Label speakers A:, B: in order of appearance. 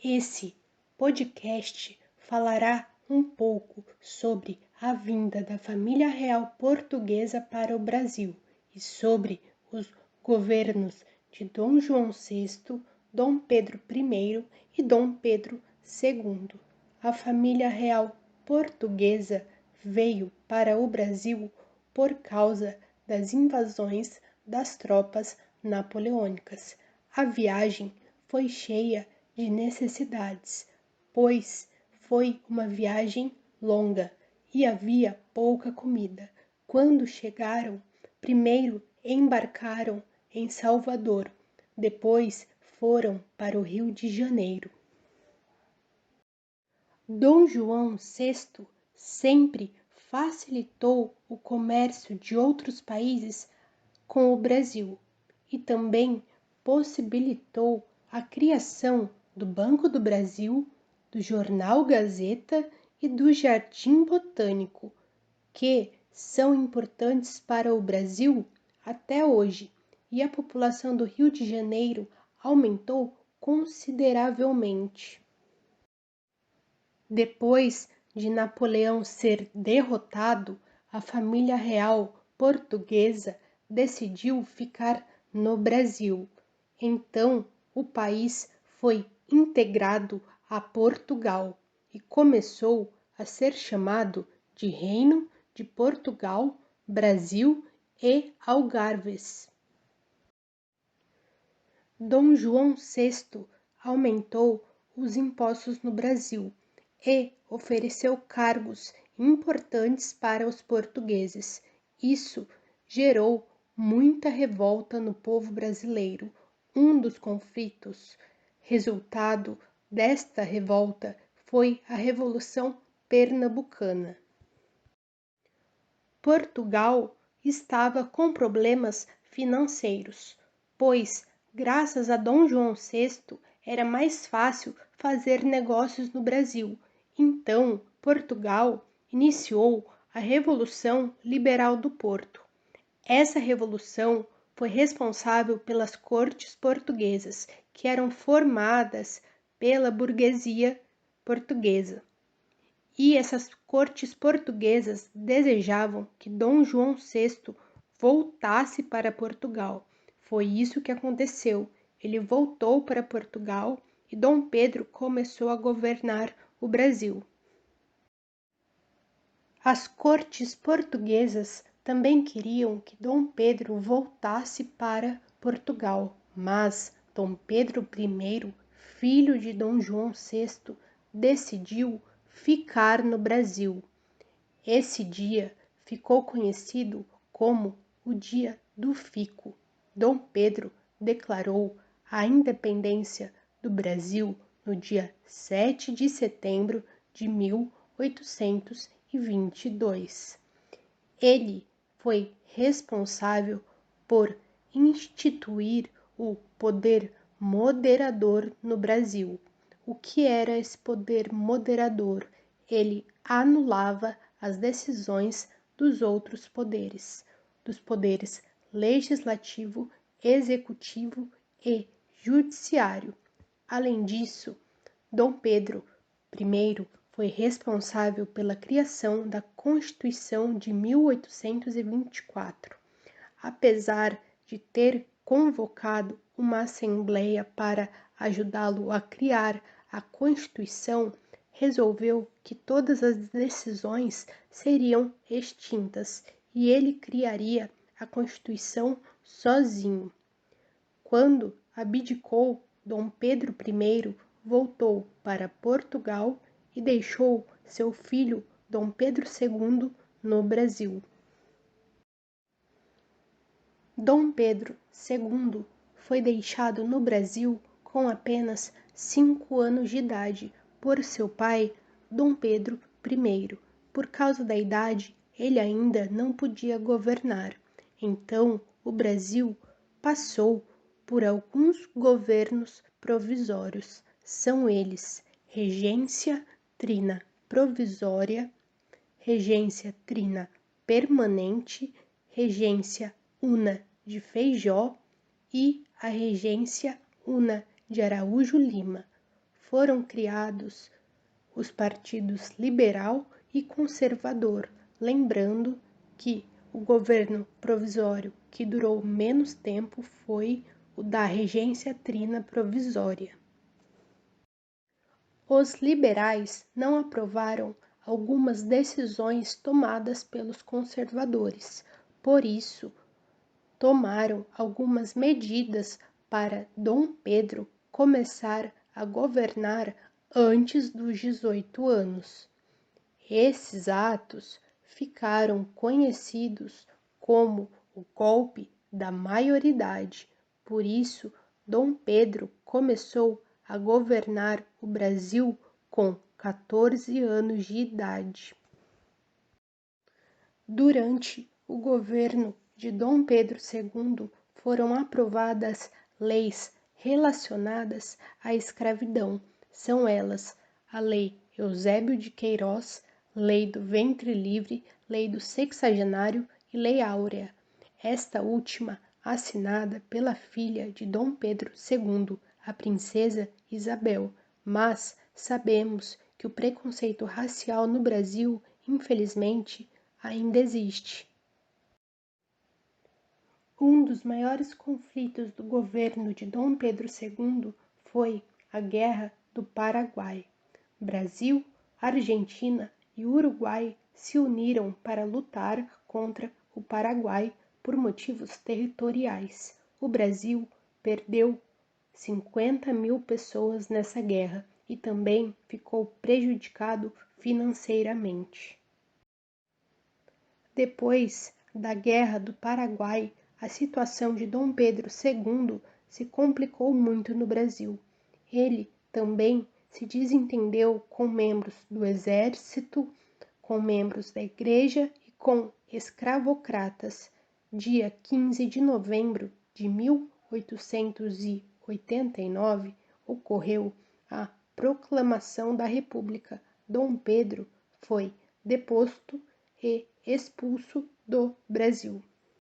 A: Esse podcast falará um pouco sobre a vinda da família real portuguesa para o Brasil e sobre os governos de Dom João VI, Dom Pedro I e Dom Pedro II. A família real portuguesa veio para o Brasil por causa das invasões das tropas napoleônicas. A viagem foi cheia de necessidades, pois foi uma viagem longa e havia pouca comida. Quando chegaram, primeiro embarcaram em Salvador, depois foram para o Rio de Janeiro. Dom João VI sempre facilitou o comércio de outros países com o Brasil e também possibilitou a criação do Banco do Brasil, do Jornal Gazeta e do Jardim Botânico, que são importantes para o Brasil até hoje, e a população do Rio de Janeiro aumentou consideravelmente. Depois de Napoleão ser derrotado, a família real portuguesa decidiu ficar no Brasil. Então, o país foi integrado a Portugal e começou a ser chamado de Reino de Portugal, Brasil e Algarves. Dom João VI aumentou os impostos no Brasil e ofereceu cargos importantes para os portugueses. Isso gerou muita revolta no povo brasileiro. Um dos conflitos resultado desta revolta foi a Revolução Pernambucana. Portugal estava com problemas financeiros, pois, graças a Dom João VI, era mais fácil fazer negócios no Brasil. Então, Portugal iniciou a Revolução Liberal do Porto. Essa revolução foi responsável pelas cortes portuguesas, que eram formadas pela burguesia portuguesa. E essas cortes portuguesas desejavam que Dom João VI voltasse para Portugal. Foi isso que aconteceu. Ele voltou para Portugal e Dom Pedro começou a governar o Brasil. As cortes portuguesas também queriam que Dom Pedro voltasse para Portugal, mas Dom Pedro I, filho de Dom João VI, decidiu ficar no Brasil. Esse dia ficou conhecido como o Dia do Fico. Dom Pedro declarou a independência do Brasil no dia 7 de setembro de 1822. Ele foi responsável por instituir o poder moderador no Brasil. O que era esse poder moderador? Ele anulava as decisões dos outros poderes, dos poderes legislativo, executivo e judiciário. Além disso, Dom Pedro I foi responsável pela criação da Constituição de 1824. Apesar de ter convocado uma assembleia para ajudá-lo a criar a Constituição, resolveu que todas as decisões seriam extintas e ele criaria a Constituição sozinho. Quando abdicou, Dom Pedro I voltou para Portugal e deixou seu filho Dom Pedro II no Brasil. Dom Pedro II foi deixado no Brasil com apenas 5 anos de idade por seu pai, Dom Pedro I. Por causa da idade, ele ainda não podia governar. Então, o Brasil passou por alguns governos provisórios. São eles: Regência Trina Provisória, Regência Trina Permanente, Regência Una de Feijó e a Regência Una de Araújo Lima. foram criados os partidos liberal e conservador, lembrando que o governo provisório que durou menos tempo foi o da Regência Trina Provisória. Os liberais não aprovaram algumas decisões tomadas pelos conservadores, por isso, tomaram algumas medidas para Dom Pedro começar a governar antes dos 18 anos. Esses atos ficaram conhecidos como o golpe da maioridade. Por isso, Dom Pedro começou a governar o Brasil com 14 anos de idade. Durante o governo de Dom Pedro II, foram aprovadas leis relacionadas à escravidão. São elas a Lei Eusébio de Queiroz, Lei do Ventre Livre, Lei do Sexagenário e Lei Áurea. Esta última assinada pela filha de Dom Pedro II, a princesa Isabel. Mas sabemos que o preconceito racial no Brasil, infelizmente, ainda existe. Um dos maiores conflitos do governo de Dom Pedro II foi a Guerra do Paraguai. Brasil, Argentina e Uruguai se uniram para lutar contra o Paraguai por motivos territoriais. O Brasil perdeu 50.000 pessoas nessa guerra e também ficou prejudicado financeiramente. Depois da Guerra do Paraguai, a situação de Dom Pedro II se complicou muito no Brasil. Ele também se desentendeu com membros do exército, com membros da igreja e com escravocratas. Dia 15 de novembro de 1889, ocorreu a proclamação da República. Dom Pedro foi deposto e expulso do Brasil.